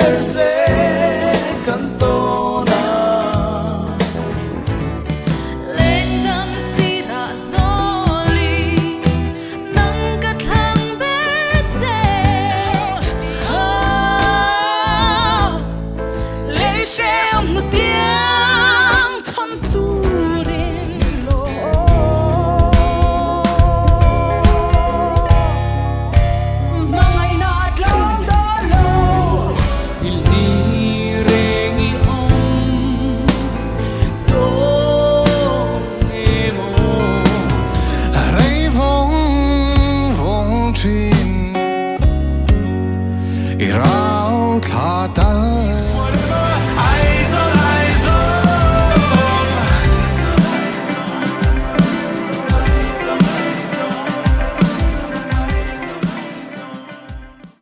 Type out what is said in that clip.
perderse cantona. Lenggang sira noli ng katlang berse. Lê xem một tiếng thân tu rin lo. Mga inadlang dalo Ilireng iong donge mo. Aray vong vong chin Irao tha tal